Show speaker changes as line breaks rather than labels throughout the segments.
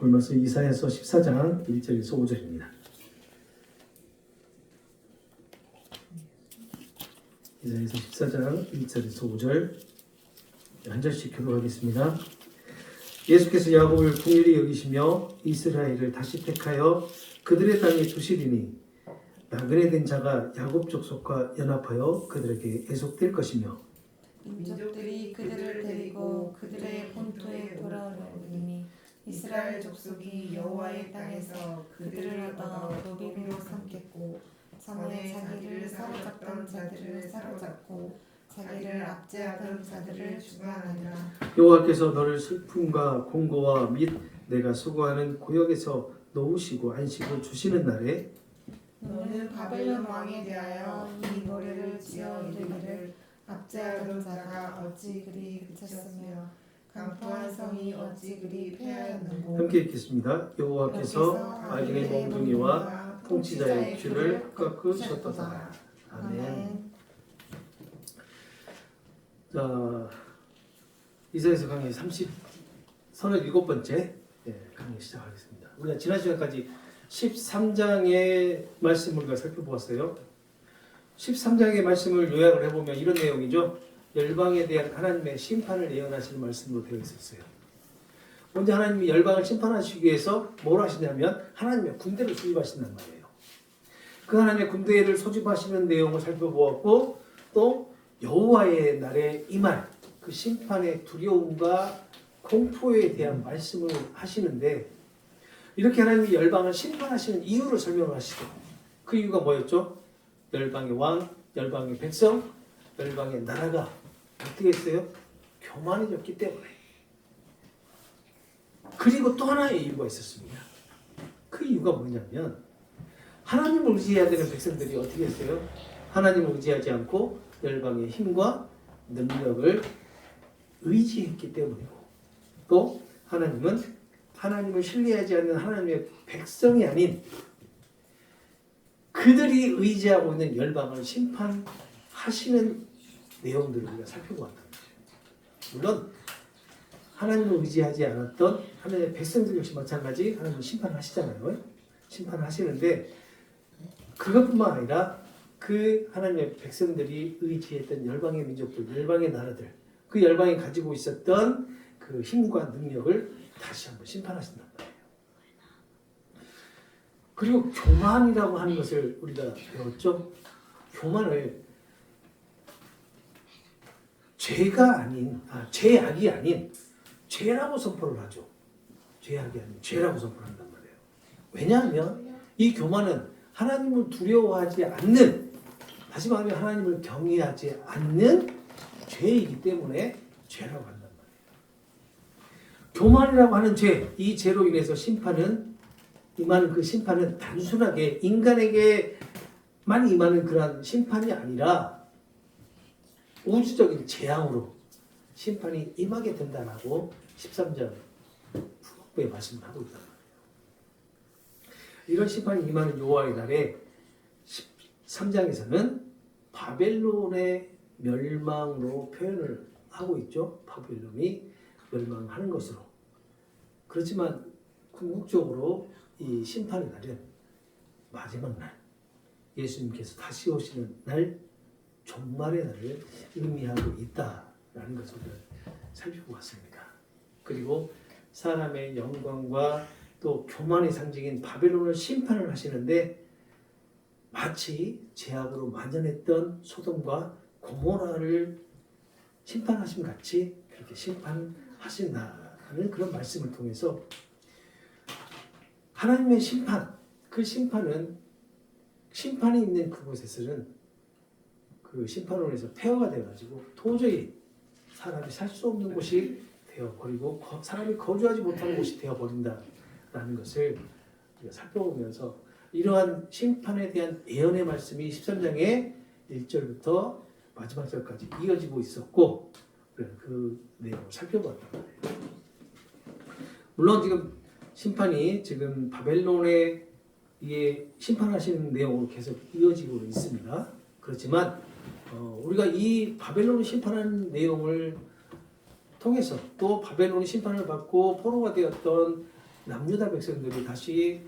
오늘 말씀 이사야서 14장 1절에서 5절입니다. 이사야서 14장 1절에서 5절 한 절씩 교독하겠습니다. 예수께서 야곱을 긍휼히 여기시며 이스라엘을 다시 택하여 그들의 땅에 두시리니 나그네 된 자가 야곱 족속과 연합하여 그들에게 애속될 것이며
민족들이 그들을 데리고 그들의 본토에 돌아오리니 이스라엘 족속이 여호와의 땅에서 그들을 얻어 노비로 삼겠고 전에 자기를 사로잡던 자들을 사로잡고 자기를 압제하던 자들을 주관하리라.
여호와께서 너를 슬픔과 공고와 및 내가 수고하는 고역에서 놓으시고 안식을 주시는 날에
너는 바벨론 왕에 대하여 이 노래를 지어 이르기를 압제하던 자가 어찌 그리 그쳤으며 강포한 성이 어찌 그리 패하였는고.
함께 읽겠습니다. 여호와께서 악인의 몽둥이와 통치자의 귀를 꺾으셨도다. 아멘. 자, 이사야서 강의 37번째 강의 시작하겠습니다. 우리가 지난 시간까지 13장의 말씀을 우리가 살펴보았어요. 13장의 말씀을 요약을 해보면 이런 내용이죠. 열방에 대한 하나님의 심판을 예언하시는 말씀으로 되어 있었어요. 먼저 하나님이 열방을 심판하시기 위해서 뭘 하시냐면 하나님의 군대를 소집하신단 말이에요. 그 하나님의 군대를 소집하시는 내용을 살펴보았고 또 여호와의 날에 임할 그 심판의 두려움과 공포에 대한 말씀을 하시는데 이렇게 하나님이 열방을 심판하시는 이유를 설명하시죠. 그 이유가 뭐였죠? 열방의 왕, 열방의 백성, 열방의 나라가 어떻게 했어요? 교만해졌기 때문에. 그리고 또 하나의 이유가 있었습니다. 그 이유가 뭐냐면 하나님을 의지해야 되는 백성들이 어떻게 했어요? 하나님을 의지하지 않고 열방의 힘과 능력을 의지했기 때문이고 또 하나님은 하나님을 신뢰하지 않는 하나님의 백성이 아닌 그들이 의지하고 있는 열방을 심판하시는 내용들을 우리가 살펴보았단 말이에요. 물론 하나님을 의지하지 않았던 하나님의 백성들 역시 마찬가지 하나님은 심판하시잖아요. 심판하시는데 그것뿐만 아니라 그 하나님의 백성들이 의지했던 열방의 민족들, 열방의 나라들, 그 열방이 가지고 있었던 그 힘과 능력을 다시 한번 심판하신단 말이에요. 그리고 교만이라고 하는 것을 우리가 배웠죠. 교만을 죄악이 아닌 죄라고 선포를 하죠. 죄악이 아닌 죄라고 선포를 한단 말이에요. 왜냐하면 이 교만은 하나님을 두려워하지 않는, 다시 말하면 하나님을 경외하지 않는 죄이기 때문에 죄라고 한단 말이에요. 교만이라고 하는 죄, 이 죄로 인해서 임하는 그 심판은 단순하게 인간에게만 임하는 그러한 심판이 아니라 우주적인 재앙으로 심판이 임하게 된다라고 13장 후반부에 말씀을 하고 있단 말이에요. 이런 심판이 임하는 여호와의 날에 13장에서는 바벨론의 멸망으로 표현을 하고 있죠. 바벨론이 멸망하는 것으로. 그렇지만 궁극적으로 이 심판의 날은 마지막 날, 예수님께서 다시 오시는 날, 종말의 날을 의미하고 있다라는 것을 살펴보았습니다. 그리고 사람의 영광과 또 교만의 상징인 바벨론을 심판을 하시는데 마치 죄악으로 만연했던 소돔과 고모라를 심판하신 같이 그렇게 심판하신다는 그런 말씀을 통해서 하나님의 심판, 그 심판은 심판이 있는 그곳에서는 그 심판원에서 폐허가 되어가지고 도저히 사람이 살 수 없는 곳이 되어버리고 사람이 거주하지 못하는 곳이 되어버린다라는 것을 우리가 살펴보면서 이러한 심판에 대한 예언의 말씀이 13장의 1절부터 마지막 절까지 이어지고 있었고 그 내용을 살펴봤단 말이에요. 물론 지금 심판이 지금 바벨론에 이게 심판하시는 내용으로 계속 이어지고 있습니다. 그렇지만 우리가 이 바벨론을 심판하는 내용을 통해서 또 바벨론이 심판을 받고 포로가 되었던 남유다 백성들이 다시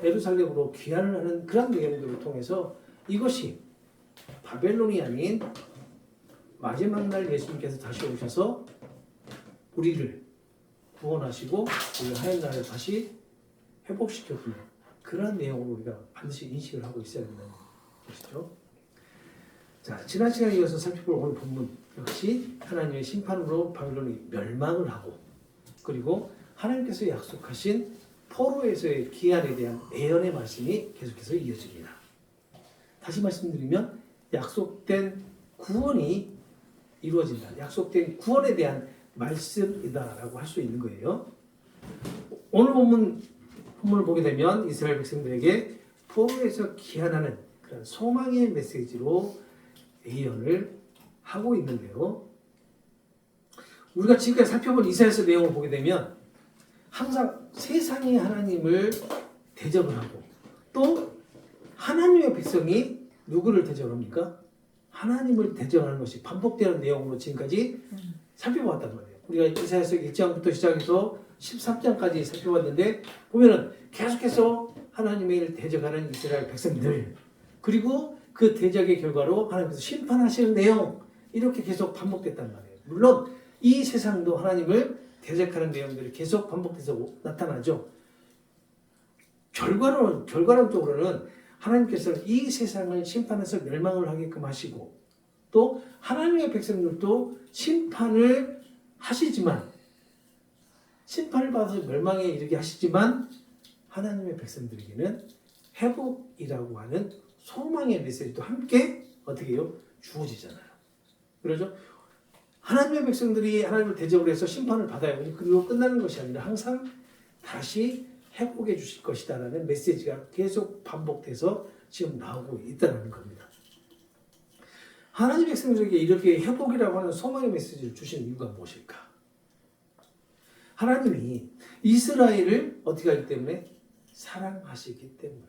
예루살렘으로 귀환을 하는 그런 내용들을 통해서 이것이 바벨론이 아닌 마지막 날 예수님께서 다시 오셔서 우리를 구원하시고 우리 하얀 나라를 다시 회복시켜주는 그런 내용으로 우리가 반드시 인식을 하고 있어야 된다는 것이죠. 자, 지난 시간에 이어서 살펴볼 오늘 본문 역시 하나님의 심판으로 바벨론이 멸망을 하고 그리고 하나님께서 약속하신 포로에서의 기한에 대한 예언의 말씀이 계속해서 이어집니다. 다시 말씀드리면 약속된 구원이 이루어진다. 약속된 구원에 대한 말씀이다라고 할 수 있는 거예요. 오늘 본문을 보게 되면 이스라엘 백성들에게 포로에서 기한하는 그런 소망의 메시지로 예언을 하고 있는데요. 우리가 지금까지 살펴본 이사야서 내용을 보게 되면 항상 세상이 하나님을 대적을 하고 또 하나님의 백성이 누구를 대적합니까? 하나님을 대적하는 것이 반복되는 내용으로 지금까지 살펴봤단 말이에요. 우리가 이사야서 1장부터 시작해서 13장까지 살펴봤는데 보면은 계속해서 하나님의 일을 대적하는 이스라엘 백성들 그리고 그 대적의 결과로 하나님께서 심판하시는 내용 이렇게 계속 반복됐단 말이에요. 물론 이 세상도 하나님을 대적하는 내용들이 계속 반복돼서 나타나죠. 결과론적으로는 하나님께서는 이 세상을 심판해서 멸망을 하게끔 하시고 또 하나님의 백성들도 심판을 하시지만 심판을 받아서 멸망에 이르게 하시지만 하나님의 백성들에게는 회복이라고 하는 소망의 메시지도 함께 어떻게 해요? 주어지잖아요. 그렇죠? 하나님의 백성들이 하나님을 대적을 해서 심판을 받아요. 그리고 끝나는 것이 아니라 항상 다시 회복해 주실 것이다라는 메시지가 계속 반복돼서 지금 나오고 있다는 겁니다. 하나님의 백성들에게 이렇게 회복이라고 하는 소망의 메시지를 주신 이유가 무엇일까? 하나님이 이스라엘을 어떻게 하기 때문에? 사랑하시기 때문에.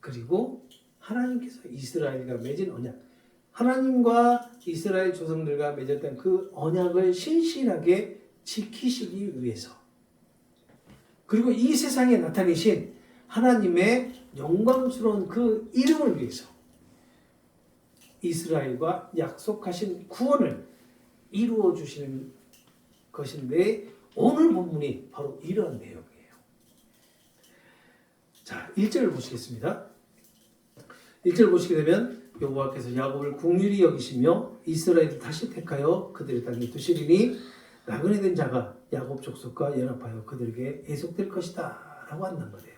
그리고 하나님께서 이스라엘과 맺은 언약, 하나님과 이스라엘 조상들과 맺었던 그 언약을 신실하게 지키시기 위해서 그리고 이 세상에 나타내신 하나님의 영광스러운 그 이름을 위해서 이스라엘과 약속하신 구원을 이루어 주시는 것인데 오늘 본문이 바로 이런 내용이에요. 자, 1절을 보시겠습니다. 1절 보시게 되면 여호와께서 야곱을 긍휼히 여기시며 이스라엘을 다시 택하여 그들의 땅에 두시리니 나그네 된 자가 야곱 족속과 연합하여 그들에게 애속될 것이다 라고 한단 말이에요.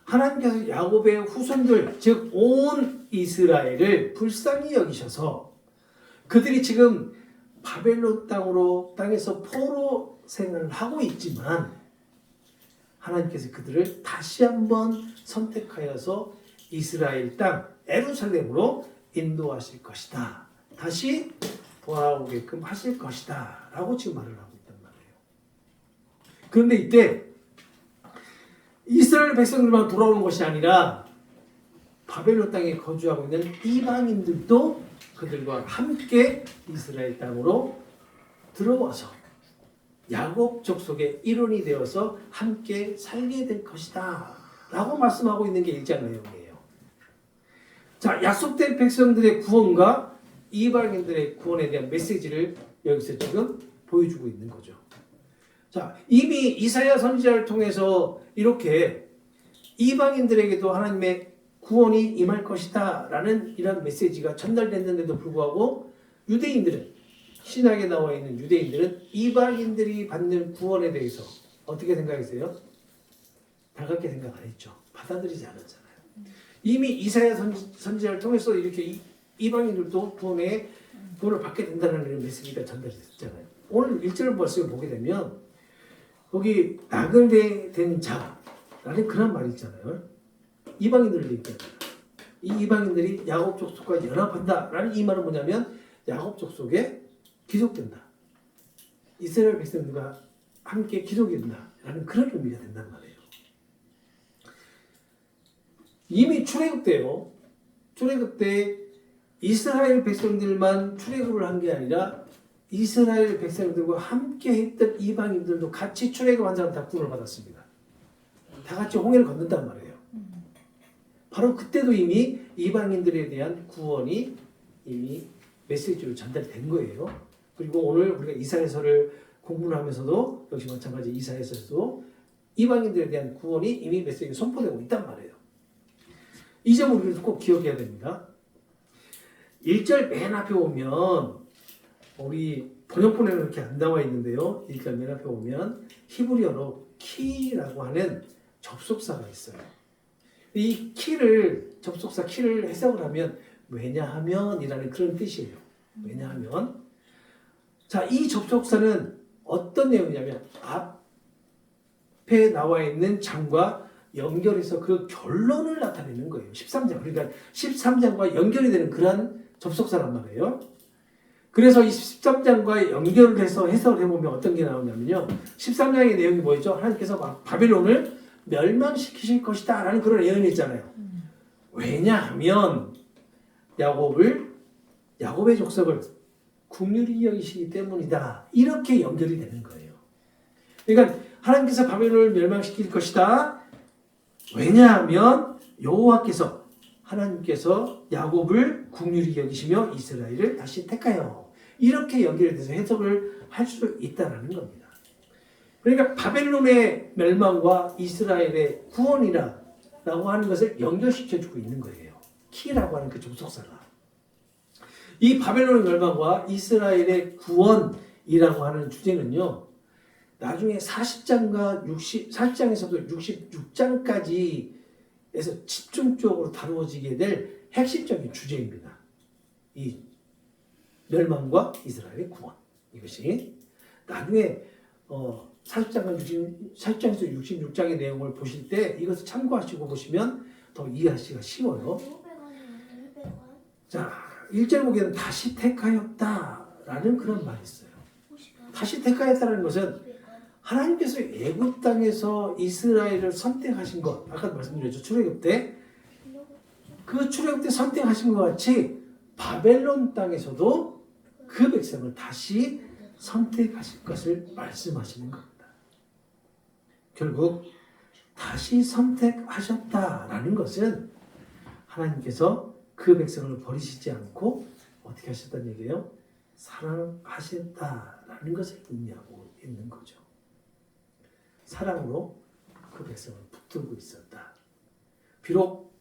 하나님께서 야곱의 후손들 즉 온 이스라엘을 불쌍히 여기셔서 그들이 지금 바벨론 땅에서 포로 생활을 하고 있지만 하나님께서 그들을 다시 한번 선택하여서 이스라엘 땅 예루살렘으로 인도하실 것이다. 다시 돌아오게끔 하실 것이다. 라고 지금 말을 하고 있단 말이에요. 그런데 이때 이스라엘 백성들만 돌아오는 것이 아니라 바벨론 땅에 거주하고 있는 이방인들도 그들과 함께 이스라엘 땅으로 들어와서 야곱 족속의 일원이 되어서 함께 살게 될 것이다. 라고 말씀하고 있는 게 1장 내용이에요. 자, 약속된 백성들의 구원과 이방인들의 구원에 대한 메시지를 여기서 지금 보여주고 있는 거죠. 자, 이미 이사야 선지자를 통해서 이렇게 이방인들에게도 하나님의 구원이 임할 것이다 라는 이런 메시지가 전달됐는데도 불구하고 유대인들은 신약에 나와 있는 유대인들은 이방인들이 받는 구원에 대해서 어떻게 생각했어요? 달갑게 생각 안 했죠. 받아들이지 않았잖아요. 이미 이사야 선지자를 통해서 이렇게 이방인들도 구원을 받게 된다는 이런 메시지가 전달됐잖아요. 오늘 1절 말씀을 보게 되면 거기 나그네 된 자라는 그런 말이 있잖아요. 이방인들을 얘기합니다. 이 이방인들이 야곱 족속과 연합한다라는 이 말은 뭐냐면 야곱 족속에 기속된다. 이스라엘 백성들과 함께 기속이 된다라는 그런 의미가 된단 말이에요. 이미 출애굽 때요. 출애굽 때 이스라엘 백성들만 출애굽을 한 게 아니라 이스라엘 백성들과 함께 했던 이방인들도 같이 출애굽한 사람 다 구원을 받았습니다. 다 같이 홍해를 건넌단 말이에요. 바로 그때도 이미 이방인들에 대한 구원이 이미 메시지로 전달된 거예요. 그리고 오늘 우리가 이사야서를 공부를 하면서도 역시 마찬가지 이사야서도 이방인들에 대한 구원이 이미 메시지로 선포되고 있단 말이에요. 이 점을 우리가 꼭 기억해야 됩니다. 1절 맨 앞에 오면 우리 번역본에는 이렇게 안 나와 있는데요. 1절 맨 앞에 오면 히브리어로 키라고 하는 접속사가 있어요. 이 키를 접속사 키를 해석을 하면 왜냐하면이라는 그런 뜻이에요. 왜냐하면 자, 이 접속사는 어떤 내용이냐면 앞에 나와 있는 장과 연결해서 그 결론을 나타내는 거예요. 13장. 그러니까 13장과 연결이 되는 그러한 접속사란 말이에요. 그래서 이 13장과 연결을 해서 해석을 해보면 어떤 게 나오냐면요. 13장의 내용이 뭐였죠? 하나님께서 막 바벨론을 멸망시키실 것이다 라는 그런 예언이 있잖아요. 왜냐하면 야곱의 족속을 긍휼히 여기시기 때문이다. 이렇게 연결이 되는 거예요. 그러니까 하나님께서 바벨론을 멸망시킬 것이다. 왜냐하면 여호와께서 하나님께서 야곱을 긍휼히 여기시며 이스라엘을 다시 택하여 이렇게 연결이 돼서 해석을 할 수 있다는 겁니다. 그러니까 바벨론의 멸망과 이스라엘의 구원이라고 하는 것을 연결시켜주고 있는 거예요. 키라고 하는 그 접속사가. 이 바벨론의 멸망과 이스라엘의 구원이라고 하는 주제는요. 나중에 40장에서도 66장까지에서 집중적으로 다루어지게 될 핵심적인 주제입니다. 이 멸망과 이스라엘의 구원. 이것이 나중에 40장에서 66장의 내용을 보실 때 이것을 참고하시고 보시면 더 이해하시기가 쉬워요. 자, 1절 보기에는 다시 택하였다라는 그런 말이 있어요. 다시 택하였다는 것은 하나님께서 애굽 땅에서 이스라엘을 선택하신 것, 아까 말씀드렸죠. 출애굽 때. 그 출애굽 때 선택하신 것 같이 바벨론 땅에서도 그 백성을 다시 선택하실 것을 말씀하시는 겁니다. 결국 다시 선택하셨다라는 것은 하나님께서 그 백성을 버리시지 않고 어떻게 하셨다는 얘기예요? 사랑하셨다라는 것을 의미하고 있는 거죠. 사랑으로 그 백성을 붙들고 있었다. 비록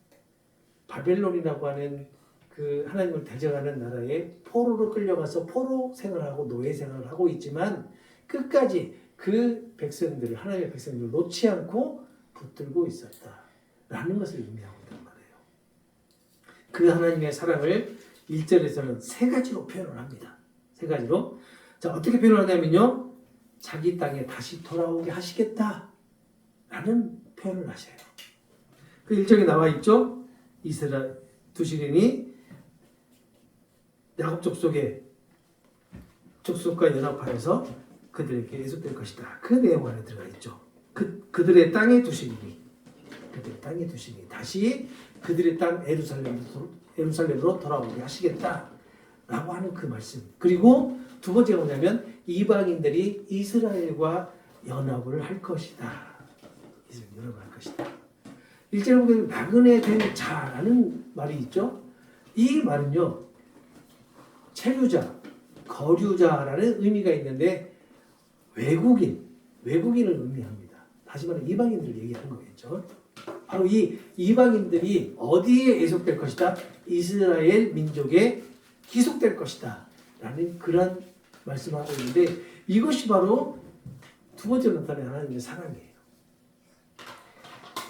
바벨론이라고 하는 그 하나님을 대적하는 나라에 포로로 끌려가서 포로 생활하고 노예 생활을 하고 있지만 끝까지 그 백성들을 하나님의 백성들을 놓지 않고 붙들고 있었다라는 것을 의미하고 있단 말이에요. 그 하나님의 사랑을 1절에서는 세 가지로 표현을 합니다. 세 가지로. 자, 어떻게 표현하냐면요. 자기 땅에 다시 돌아오게 하시겠다라는 표현을 하셔요. 그 1절에 나와 있죠. 이스라엘 두시린이 야곱 족속과 연합하여서 그들에게 애속될 것이다. 그 내용 안에 들어가 있죠. 그들의 땅에 두시리니 다시 그들의 땅 예루살렘으로 돌아오게 하시겠다라고 하는 그 말씀. 그리고 두 번째가 뭐냐면 이방인들이 이스라엘과 연합을 할 것이다. 연합을 할 것이다. 1절에 보면 나그네 된 자라는 말이 있죠. 이 말은요. 체류자, 거류자라는 의미가 있는데 외국인을 의미합니다. 다시 말해 이방인들을 얘기하는 거겠죠. 바로 이 이방인들이 어디에 애속될 것이다? 이스라엘 민족에 기속될 것이다. 라는 그런 말씀을 하고 있는데 이것이 바로 두 번째로 나타나는 하나님의 사랑이에요.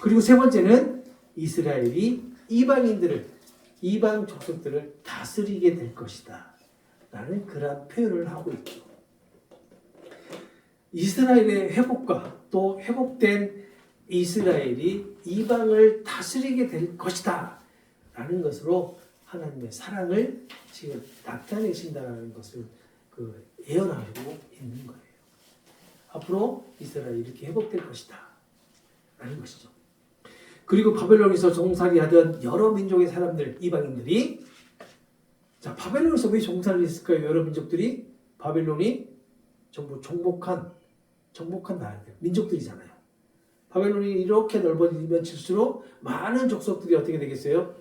그리고 세 번째는 이스라엘이 이방 족속들을 다스리게 될 것이다. 라는 그런 표현을 하고 있죠. 이스라엘의 회복과 또 회복된 이스라엘이 이방을 다스리게 될 것이다. 라는 것으로 하나님의 사랑을 지금 나타내신다는 것을 예언하고 있는 거예요. 앞으로 이스라엘이 이렇게 회복될 것이다. 라는 것이죠. 그리고 바벨론에서 종살이하던 여러 민족의 사람들, 이방인들이 자, 바벨론에서 왜 종살이 했을까요? 여러 민족들이 바벨론이 전부 정복한 나라들, 민족들이잖아요. 바벨론이 이렇게 넓어지면 질수록 많은 족속들이 어떻게 되겠어요?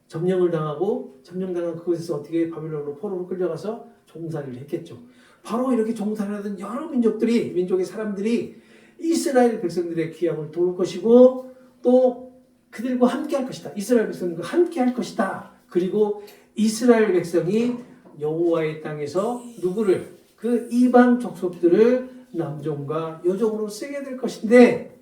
점령을 당하고 점령당한 그곳에서 어떻게 바벨론으로 포로로 끌려가서 종살이를 했겠죠. 바로 이렇게 종살이하던 여러 민족의 사람들이 이스라엘 백성들의 귀함을 도울 것이고 또 그들과 함께 할 것이다. 이스라엘 백성들과 함께 할 것이다. 그리고 이스라엘 백성이 여호와의 땅에서 누구를 그 이방 족속들을 남종과 여종으로 쓰게 될 것인데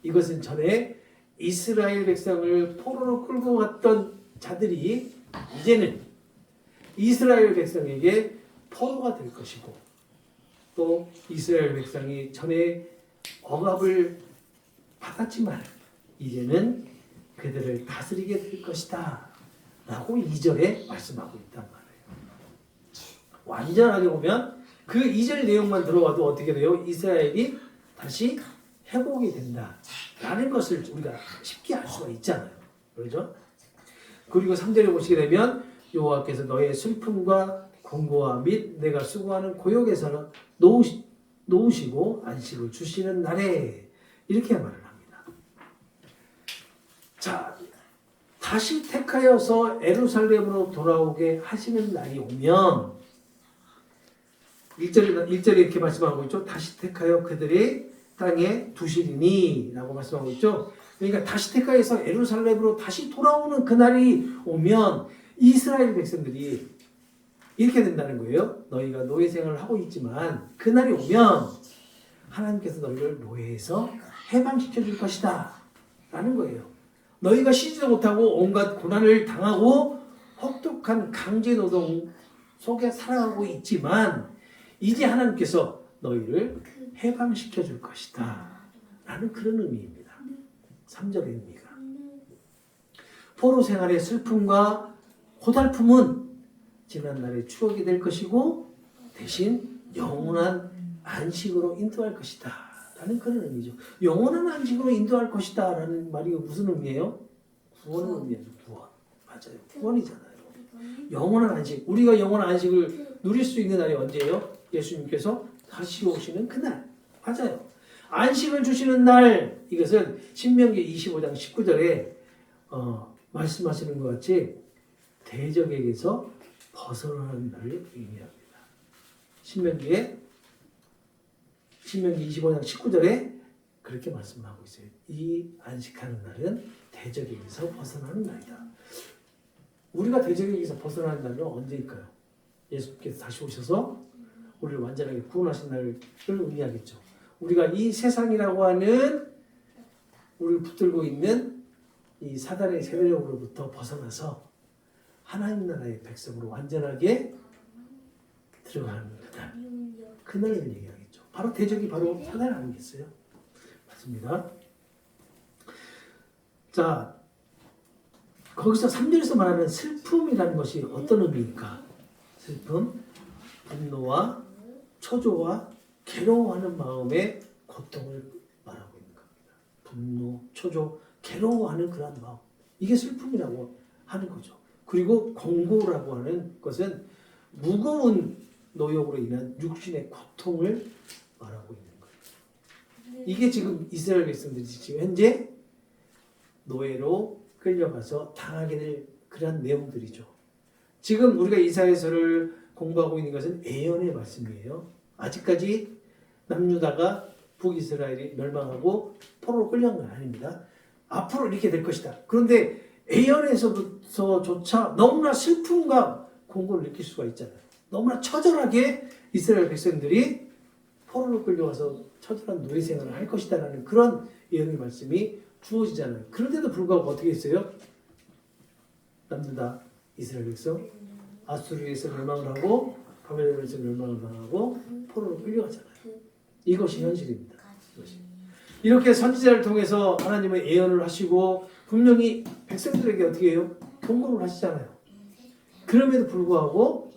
이것은 전에 이스라엘 백성을 포로로 끌고 갔던 자들이 이제는 이스라엘 백성에게 포로가 될 것이고 또 이스라엘 백성이 전에 억압을 받았지만 이제는 그들을 다스리게 될 것이다 라고 2절에 말씀하고 있단 말이에요. 완전하게 보면 그 2절 내용만 들어와도 어떻게 돼요? 이스라엘이 다시 회복이 된다 라는 것을 우리가 쉽게 알 수가 있잖아요. 그렇죠? 그리고 3절에 보시게 되면 여호와께서 너의 슬픔과 공고와 및 내가 수고하는 고역에서는 놓으시고 안식을 주시는 날에 이렇게 말을 합니다. 자, 다시 택하여서 예루살렘으로 돌아오게 하시는 날이 오면 1절에 이렇게 말씀하고 있죠. 다시 택하여 그들의 땅에 두시리니 라고 말씀하고 있죠. 그러니까 다시 택하여서 예루살렘으로 다시 돌아오는 그날이 오면 이스라엘 백성들이 이렇게 된다는 거예요. 너희가 노예 생활을 하고 있지만 그날이 오면 하나님께서 너희를 노예에서 해방시켜 줄 것이다 라는 거예요. 너희가 쉬지도 못하고 온갖 고난을 당하고 혹독한 강제노동 속에 살아가고 있지만 이제 하나님께서 너희를 해방시켜 줄 것이다 라는 그런 의미입니다. 3절의 의미가 포로 생활의 슬픔과 고달픔은 지난날의 추억이 될 것이고 대신 영원한 안식으로 인도할 것이다 라는 그런 의미죠. 영원한 안식으로 인도할 것이다 라는 말이 무슨 의미예요? 구원의 의미예요. 구원. 맞아요. 구원이잖아요. 영원한 안식. 우리가 영원한 안식을 누릴 수 있는 날이 언제예요? 예수님께서 다시 오시는 그날. 맞아요. 안식을 주시는 날. 이것은 신명기 25장 19절에 말씀하시는 것 같이 대적에게서 벗어나는 날을 의미합니다. 신명기 25장 19절에 그렇게 말씀하고 있어요. 이 안식하는 날은 대적에게서 벗어나는 날이다. 우리가 대적에게서 벗어나는 날은 언제일까요? 예수께서 다시 오셔서 우리를 완전하게 구원하신 날을 의미하겠죠. 우리가 이 세상이라고 하는 우리를 붙들고 있는 이 사단의 세력으로부터 벗어나서 하나님 나라의 백성으로 완전하게 들어가는 그날을 얘기하겠죠. 바로 대적이 바로 사단 아니겠어요? 맞습니다. 자, 거기서 3절에서 말하는 슬픔이라는 것이 어떤 의미입니까? 슬픔, 분노와 초조와 괴로워하는 마음의 고통을 말하고 있는 겁니다. 분노, 초조, 괴로워하는 그런 마음. 이게 슬픔이라고 하는 거죠. 그리고 공고라고 하는 것은 무거운 노역으로 인한 육신의 고통을 말하고 있는 거예요. 이게 지금 이스라엘 백성들이 지금 현재 노예로 끌려가서 당하게 될 그런 내용들이죠. 지금 우리가 이사야서를 공부하고 있는 것은 예언의 말씀이에요. 아직까지 남유다가 북이스라엘이 멸망하고 포로로 끌려간 건 아닙니다. 앞으로 이렇게 될 것이다. 그런데 예언에서부터조차 너무나 슬픔과 공고를 느낄 수가 있잖아요. 너무나 처절하게 이스라엘 백성들이 포로로 끌려가서 처절한 노예 생활을 할 것이다라는 그런 예언의 말씀이 주어지잖아요. 그런데도 불구하고 어떻게 했어요? 남유다 이스라엘 백성 아수르에서 멸망을 하고 바벨론에서 멸망을 당하고 포로로 끌려가잖아요. 이것이 현실입니다. 이렇게 선지자를 통해서 하나님은 예언을 하시고 분명히 백성들에게 어떻게 해요? 경고를 하시잖아요. 그럼에도 불구하고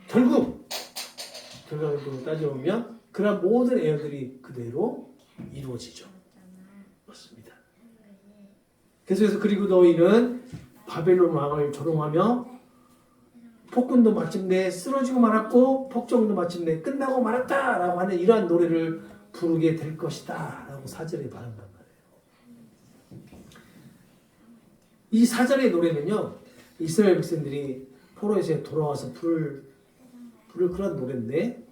결과적으로 따져보면 그런 모든 예언들이 그대로 이루어지죠. 맞습니다. 계속해서 그리고 너희는 바벨론 왕을 조롱하며 폭군도 마침내 쓰러지고 말았고 폭정도 마침내 끝나고 말았다라고 하는 이러한 노래를 부르게 될 것이다 라고 4절에 말한단 말이에요. 이 4절의 노래는요, 이스라엘 백성들이 포로에서 돌아와서 부를 그런 노래인데,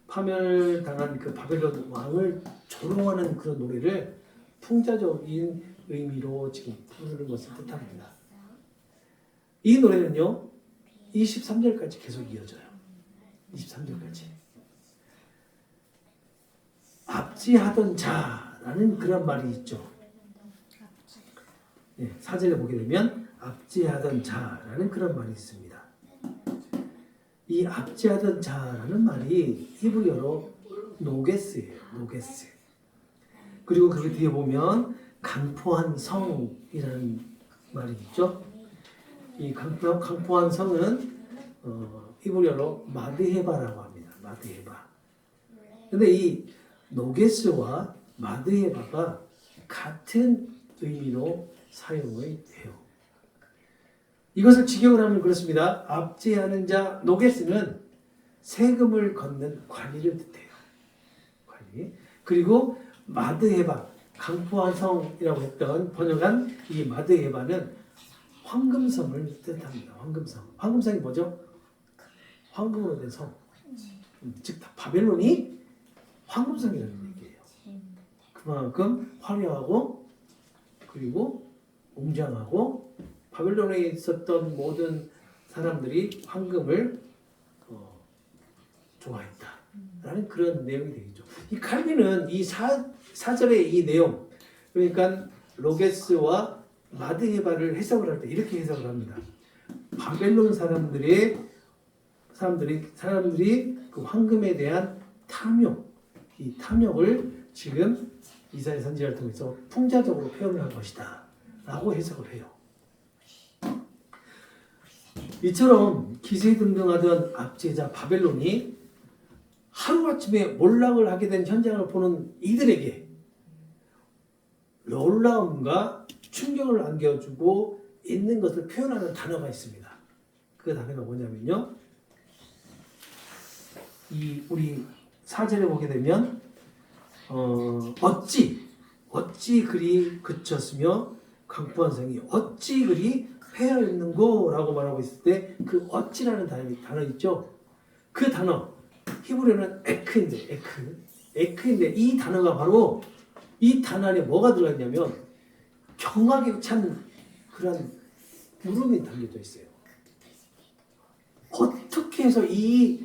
파멸당한 그 바벨론 왕을 조롱하는 그런 노래를 풍자적인 의미로 지금 부르는 것을 뜻합니다. 이 노래는요 23절까지 계속 이어져요. 23절까지 압지하던 자라는 그런 말이 있죠. 네, 4절에 보게 되면 압지하던 자라는 그런 말이 있습니다. 이 압지하던 자라는 말이 히브리어로 노게스예요. 노게스. 그리고 그 뒤에 보면 강포한 성이라는 말이 있죠. 이 강포한 성은 히브리어로 마드헤바라고 합니다. 마드헤바. 근데 이 노게스와 마드헤바가 같은 의미로 사용이 돼요. 이것을 직역을 하면 그렇습니다. 압제하는 자 노게스는 세금을 걷는 관리를 뜻해요. 관리. 그리고 마드헤바, 강포한 성이라고 했던 번역한 이 마드헤바는 황금성을 뜻합니다. 황금성. 황금성이 뭐죠? 황금으로 된 성. 즉 바벨론이 황금성이라는 얘기예요. 그만큼 화려하고 그리고 웅장하고 바벨론에 있었던 모든 사람들이 황금을 좋아했다라는 그런 내용이 되겠죠. 이 칼빈은 이 4절의 이 내용, 그러니까 로게스와 마드헤바를 해석을 할 때 이렇게 해석을 합니다. 바벨론 사람들이 그 황금에 대한 탐욕, 이 탐욕을 지금 이사야 선지자를 통해서 풍자적으로 표현을 한 것이다 라고 해석을 해요. 이처럼 기세등등하던 압제자 바벨론이 하루아침에 몰락을 하게 된 현장을 보는 이들에게 놀라움과 충격을 안겨주고 있는 것을 표현하는 단어가 있습니다. 그 단어가 뭐냐면요, 우리 4절에 보게 되면 어찌 그리 그쳤으며 강포한 성이 어찌 그리 패하였는고 라고 말하고 있을 때 그 어찌라는 단어 있죠. 그 단어 히브리어는 에크인데 이 단어가 바로 이 단어 안에 뭐가 들어있냐면 경악에 찬 그런 울음이 담겨져 있어요. 어떻게 해서 이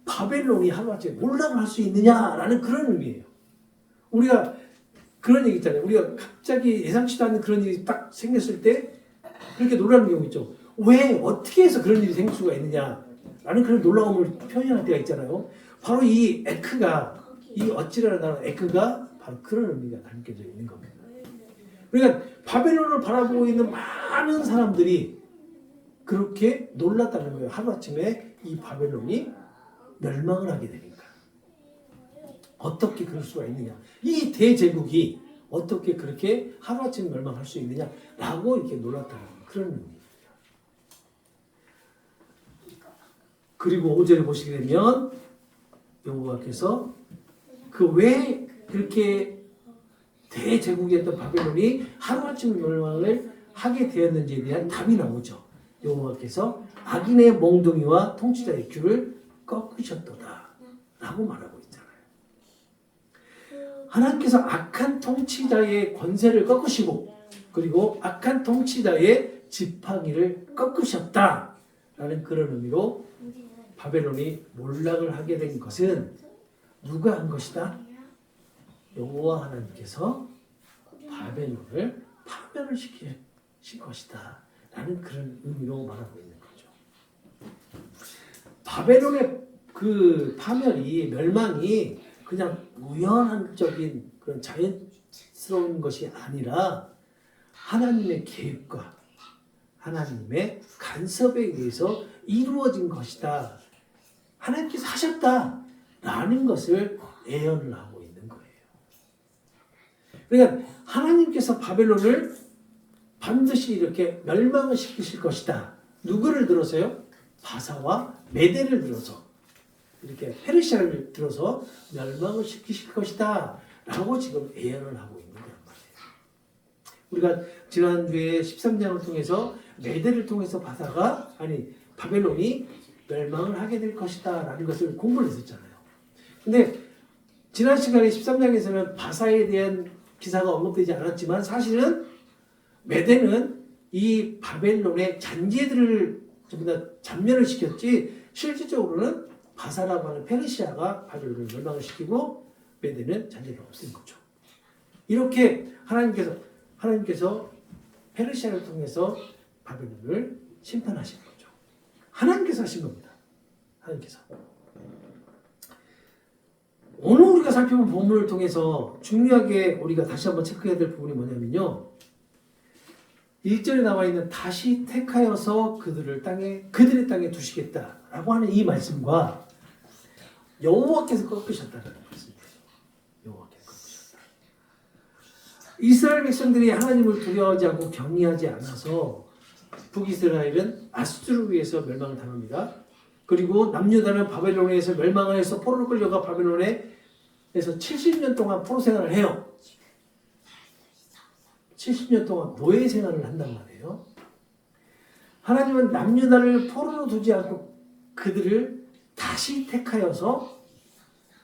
바벨론이 하루아침에 몰락을 할 수 있느냐라는 그런 의미예요. 우리가 그런 얘기 있잖아요. 우리가 갑자기 예상치도 않는 그런 일이 딱 생겼을 때 그렇게 놀라는 경우 있죠. 왜 어떻게 해서 그런 일이 생길 수가 있느냐라는 그런 놀라움을 표현할 때가 있잖아요. 바로 이 에크가, 이 어찌라는 단어 에크가 바로 그런 의미가 담겨져 있는 겁니다. 그러니까 바벨론을 바라보고 있는 많은 사람들이 그렇게 놀랐다는 거예요. 하루아침에 이 바벨론이 멸망을 하게 되니까. 어떻게 그럴 수가 있느냐. 이 대제국이 어떻게 그렇게 하루아침에 멸망할 수 있느냐라고 이렇게 놀랐다는 그런 의미입니다. 그리고 5절에 보시게 되면 여호와께서 그 왜 그렇게 대제국이었던 바벨론이 하루아침에 멸망을 하게 되었는지에 대한 답이 나오죠. 여호와께서 악인의 몽둥이와 통치자의 귀를 꺾으셨도다 라고 말하고 있잖아요. 하나님께서 악한 통치자의 권세를 꺾으시고 그리고 악한 통치자의 지팡이를 꺾으셨다라는 그런 의미로 바벨론이 몰락을 하게 된 것은 누가 한 것이다? 여호와 하나님께서 바벨론을 파멸을 시키신 것이다 라는 그런 의미로 말하고 있는 거죠. 바벨론의 그 파멸이, 멸망이 그냥 우연적인 그런 자연스러운 것이 아니라 하나님의 계획과 하나님의 간섭에 의해서 이루어진 것이다. 하나님께서 하셨다라는 것을 예언을 하고 있는 거예요. 그러니까 하나님께서 바벨론을 반드시 이렇게 멸망을 시키실 것이다. 누구를 들어서요? 바사와 메대를 들어서 이렇게 페르시아를 들어서 멸망을 시키실 것이다 라고 지금 예언을 하고 있는 거란 말이에요. 우리가 지난주에 13장을 통해서 메대를 통해서 바벨론이 멸망을 하게 될 것이다 라는 것을 공부를 했었잖아요. 근데 지난 시간에 13장에서는 바사에 대한 기사가 언급되지 않았지만 사실은 메대는 이 바벨론의 잔재들을 전부 다 잔멸을 시켰지 실질적으로는 바사라고 하는 페르시아가 바벨론을 멸망을 시키고 메대는 잔재를 없앤 거죠. 이렇게 하나님께서 페르시아를 통해서 바벨론을 심판하신 거죠. 하나님께서 하신 겁니다. 하나님께서. 오늘 우리가 살펴본 본문을 통해서 중요하게 우리가 다시 한번 체크해야 될 부분이 뭐냐면요. 1절에 나와 있는 다시 택하여서 그들의 땅에 두시겠다라고 하는 이 말씀과 여호와께서 꺾으셨다는 말씀이에요. 여호와께서 꺾으셨다. 이스라엘 백성들이 하나님을 두려워하지 않고 경외하지 않아서 북이스라엘은 아수르에 의해서 멸망을 당합니다. 그리고 남유다는 바벨론에 의해서 멸망을 해서 포로로 끌려가 바벨론에서 70년 동안 포로 생활을 해요. 70년 동안 노예 생활을 한단 말이에요. 하나님은 남유다를 포로로 두지 않고 그들을 다시 택하여서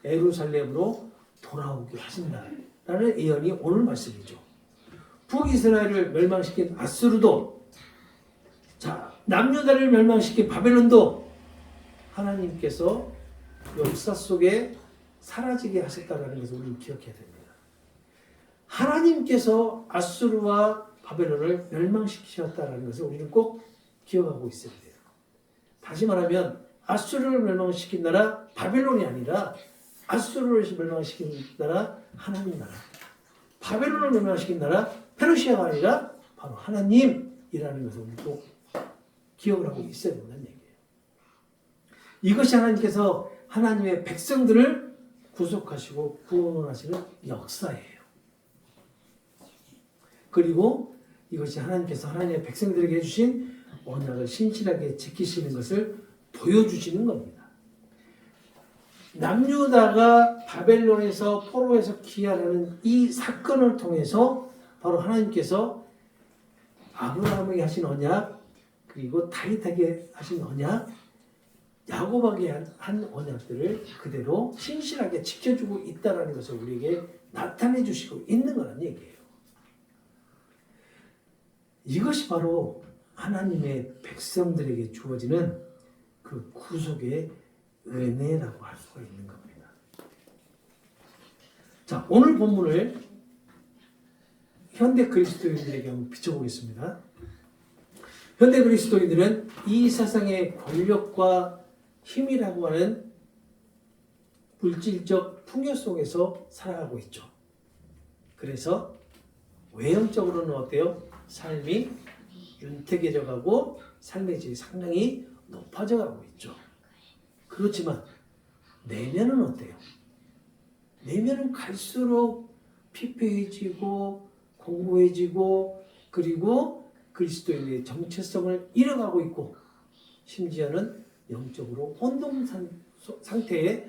예루살렘으로 돌아오게 하신다라는 예언이 오늘 말씀이죠. 북이스라엘을 멸망시킨 아수르도, 남유다를 멸망시킨 바벨론도 하나님께서 역사 속에 사라지게 하셨다는 것을 우리는 기억해야 됩니다. 하나님께서 아수르와 바벨론을 멸망시키셨다는 것을 우리는 꼭 기억하고 있어야 돼요. 다시 말하면 아수르를 멸망시킨 나라 바벨론이 아니라 아수르를 멸망시킨 나라 하나님 나라, 바벨론을 멸망시킨 나라 페르시아가 아니라 바로 하나님이라는 것을 우리 꼭 기억을 하고 있어야 된다는 얘기예요. 이것이 하나님께서 하나님의 백성들을 구속하시고 구원하시는 역사예요. 그리고 이것이 하나님께서 하나님의 백성들에게 해주신 언약을 신실하게 지키시는 것을 보여주시는 겁니다. 남유다가 바벨론에서 포로에서 귀환하는 이 사건을 통해서 바로 하나님께서 아브라함에게 하신 언약, 그리고 다윗에게 하신 언약, 야곱에게 한 언약들을 그대로 신실하게 지켜주고 있다는 것을 우리에게 나타내 주시고 있는 거란 얘기예요. 이것이 바로 하나님의 백성들에게 주어지는 그 구속의 은혜라고 할 수가 있는 겁니다. 자, 오늘 본문을 현대 그리스도인들에게 한번 비춰보겠습니다. 현대 그리스도인들은 이 세상의 권력과 힘이라고 하는 물질적 풍요 속에서 살아가고 있죠. 그래서 외형적으로는 어때요? 삶이 윤택해져 가고 삶의 질이 상당히 높아져 가고 있죠. 그렇지만 내면은 어때요? 내면은 갈수록 피폐해지고 공고해지고 그리고 그리스도인의 정체성을 잃어가고 있고 심지어는 영적으로 혼돈 상태에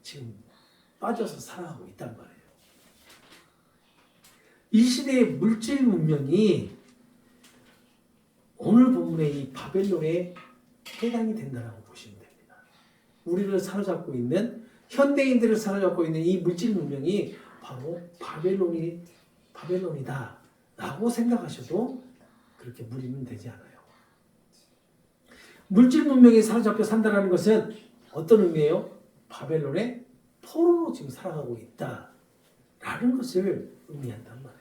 지금 빠져서 살아가고 있단 말이에요. 이 시대의 물질 문명이 오늘 본문의 이 바벨론에 해당이 된다고 보시면 됩니다. 우리를 사로잡고 있는 현대인들을 사로잡고 있는 이 물질 문명이 바로 바벨론이다 라고 생각하셔도 그렇게 무리는 되지 않아요. 물질 문명에 사로잡혀 산다는 것은 어떤 의미예요? 바벨론의 포로로 지금 살아가고 있다라는 것을 의미한단 말이에요.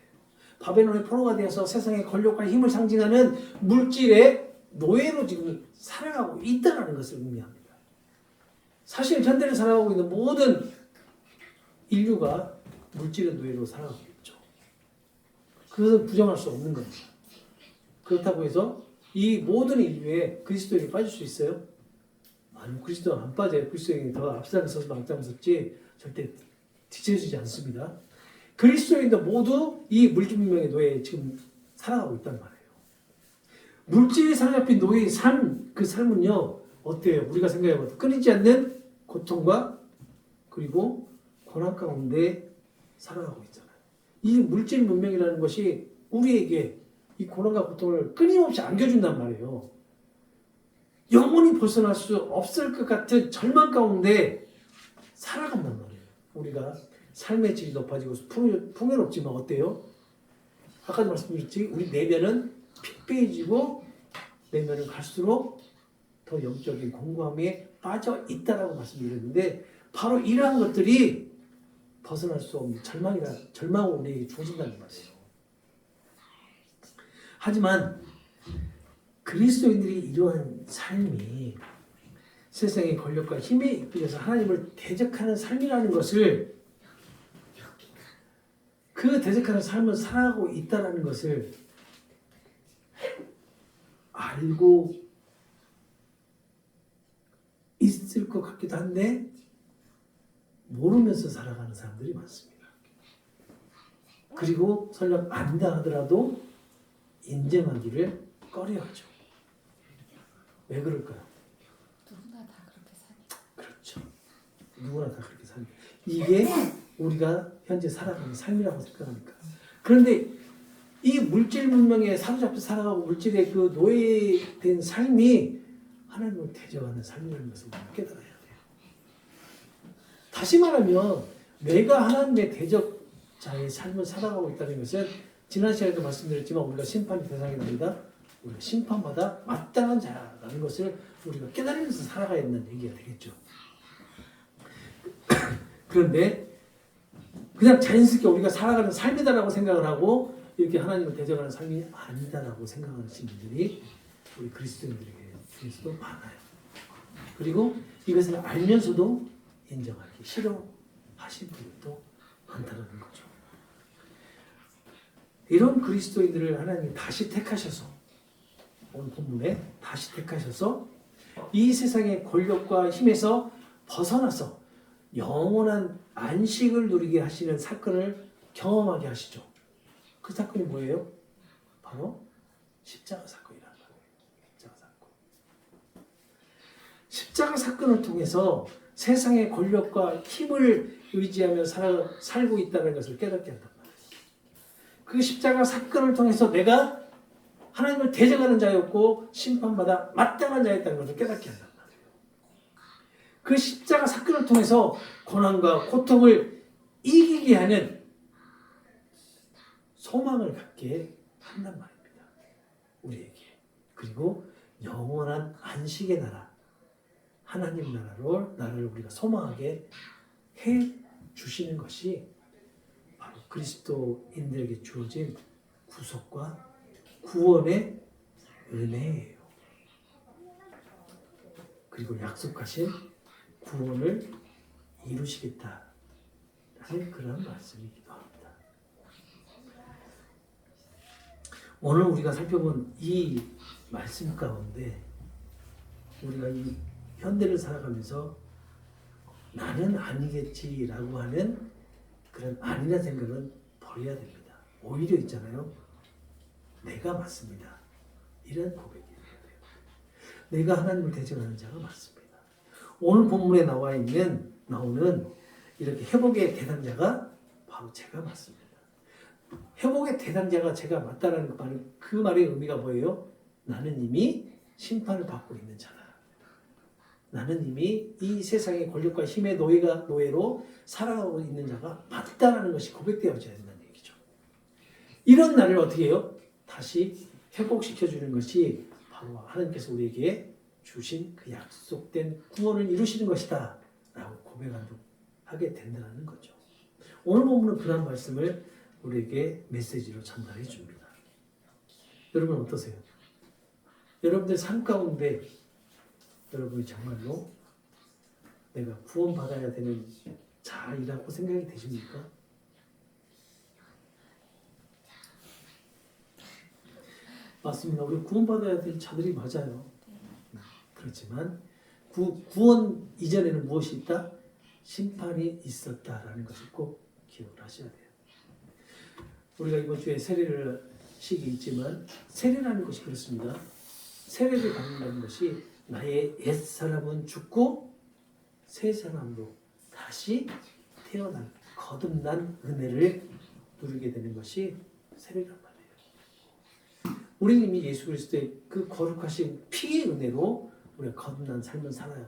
바벨론의 포로가 되어서 세상의 권력과 힘을 상징하는 물질의 노예로 지금 살아가고 있다는 것을 의미합니다. 사실 현대를 살아가고 있는 모든 인류가 물질의 노예로 살아가고 있죠. 그것은 부정할 수 없는 겁니다. 그렇다고 해서 이 모든 인류에 그리스도인이 빠질 수 있어요? 아니, 그리스도는 안 빠져요. 그리스도인이 더 앞장서서 앞장섰지 절대 뒤처지지 않습니다. 그리스도인도 모두 이 물질 문명의 노예에 지금 살아가고 있단 말이에요. 물질에 사로잡힌 노예의 삶, 그 삶은요 어때요? 우리가 생각해봐도 끊이지 않는 고통과 그리고 고난 가운데 살아가고 있잖아요. 이 물질 문명이라는 것이 우리에게 이 고난과 고통을 끊임없이 안겨준단 말이에요. 영원히 벗어날 수 없을 것 같은 절망 가운데 살아간단 말이에요. 우리가 삶의 질이 높아지고 풍요롭지만 어때요? 아까도 말씀드렸지, 우리 내면은 픽배해지고 내면은 갈수록 더 영적인 공고함에 빠져 있다라고 말씀드렸는데, 바로 이러한 것들이 벗어날 수 없는 절망을 우리에게 주어진다는 말이에요. 하지만 그리스도인들이 이러한 삶이 세상의 권력과 힘에 이끌려서 하나님을 대적하는 삶이라는 것을, 그 대적하는 삶을 살아가고 있다는 것을 알고 있을 것 같기도 한데 모르면서 살아가는 사람들이 많습니다. 그리고 설령 안다 하더라도 인정하기를 꺼려하죠. 왜 그럴까요?
누구나 다 그렇게 사니까.
그렇죠. 누구나 다 그렇게 삽니다. 이게 우리가 현재 살아가는 삶이라고 생각하니까. 그런데 이 물질 문명에 사로잡혀 살아가고 물질의 그 노예된 삶이 하나님을 대적하는 삶이라는 것을 우리가 깨달아야 돼요. 다시 말하면 내가 하나님의 대적자의 삶을 살아가고 있다는 것은 지난 시간에도 말씀드렸지만 우리가 심판의 대상이 아니다. 우리가 심판받아 마땅한 자라는 것을 우리가 깨달으면서 살아가야 한다는 얘기가 되겠죠. 그런데 그냥 자연스럽게 우리가 살아가는 삶이다라고 생각을 하고 이렇게 하나님을 대적하는 삶이 아니다라고 생각하시는 분들이 우리 그리스도인들에게 중에서도 많아요. 그리고 이것을 알면서도 인정하기 싫어하신 분들도 많다는 거죠. 이런 그리스도인들을 하나님이 다시 택하셔서, 오늘 본문에 다시 택하셔서 이 세상의 권력과 힘에서 벗어나서 영원한 안식을 누리게 하시는 사건을 경험하게 하시죠. 그 사건이 뭐예요? 바로 십자가 사건이라는 거예요. 십자가 사건. 십자가 사건을 통해서 세상의 권력과 힘을 의지하며 살고 있다는 것을 깨닫게 한단 말이에요. 그 십자가 사건을 통해서 내가 하나님을 대적하는 자였고 심판받아 마땅한 자였다는 것을 깨닫게 한단 말이에요. 그 십자가 사건을 통해서 고난과 고통을 이기게 하는 소망을 갖게 한단 말입니다. 우리에게. 그리고 영원한 안식의 나라, 하나님 나라를 우리가 소망하게 해 주시는 것이 바로 그리스도인들에게 주어진 구속과 구원의 은혜예요. 그리고 약속하신 구원을 이루시겠다라는 그런 말씀이기도 합니다. 오늘 우리가 살펴본 이 말씀 가운데 우리가 이 현대를 살아가면서 나는 아니겠지라고 하는 그런 아니라 생각은 버려야 됩니다. 오히려 있잖아요. 내가 맞습니다. 이런 고백이 돼야 돼요. 내가 하나님을 대적하는 자가 맞습니다. 오늘 본문에 나오는 이렇게 회복의 대상자가 바로 제가 맞습니다. 회복의 대상자가 제가 맞다라는 말은 그 말의 의미가 뭐예요? 나는 이미 심판을 받고 있는 자다. 나는 이미 이 세상의 권력과 힘의 노예로 살아가고 있는 자가 맞다라는 것이 고백되어져야 된다는 얘기죠. 이런 나를 어떻게 해요? 다시 회복시켜주는 것이 바로 하나님께서 우리에게 주신 그 약속된 구원을 이루시는 것이다 라고 고백하게 된다는 거죠. 오늘 본문은 그런 말씀을 우리에게 메시지로 전달해 줍니다. 여러분 어떠세요? 여러분들 삶 가운데 여러분이 정말로 내가 구원받아야 되는 자이라고 생각이 되십니까? 맞습니다. 우리 구원받아야 될 자들이 맞아요. 그렇지만 구원 이전에는 무엇이 있다? 심판이 있었다라는 것을 꼭 기억을 하셔야 돼요. 우리가 이번 주에 세례식이 있지만 세례라는 것이 그렇습니다. 세례를 받는다는 것이 나의 옛사람은 죽고 새 사람으로 다시 태어난 거듭난 은혜를 누리게 되는 것이 세례란 말이에요. 우리는 이미 예수 그리스도의 그 거룩하신 피의 은혜로 우리가 거듭난 삶을 살아요.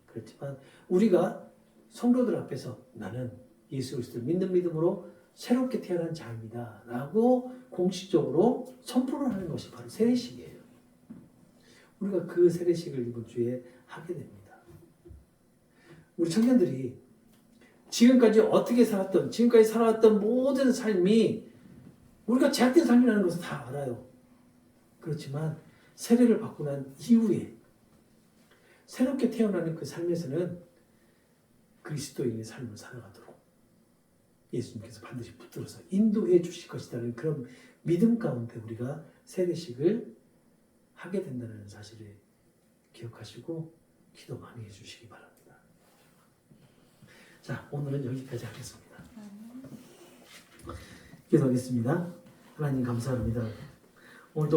그렇지만 우리가 성도들 앞에서 나는 예수 그리스도를 믿는 믿음으로 새롭게 태어난 자입니다 라고 공식적으로 선포를 하는 것이 바로 세례식이에요. 우리가 그 세례식을 이번 주에 하게 됩니다. 우리 청년들이 지금까지 어떻게 살았던, 지금까지 살아왔던 모든 삶이 우리가 제약된 삶이라는 것을 다 알아요. 그렇지만 세례를 받고 난 이후에 새롭게 태어나는 그 삶에서는 그리스도인의 삶을 살아가도록 예수님께서 반드시 붙들어서 인도해 주실 것이라는 그런 믿음 가운데 우리가 세례식을 하게 된다는 사실을 기억하시고 기도 많이 해주시기 바랍니다. 자, 오늘은 여기까지 하겠습니다. 기도하겠습니다. 하나님 감사합니다. 오늘도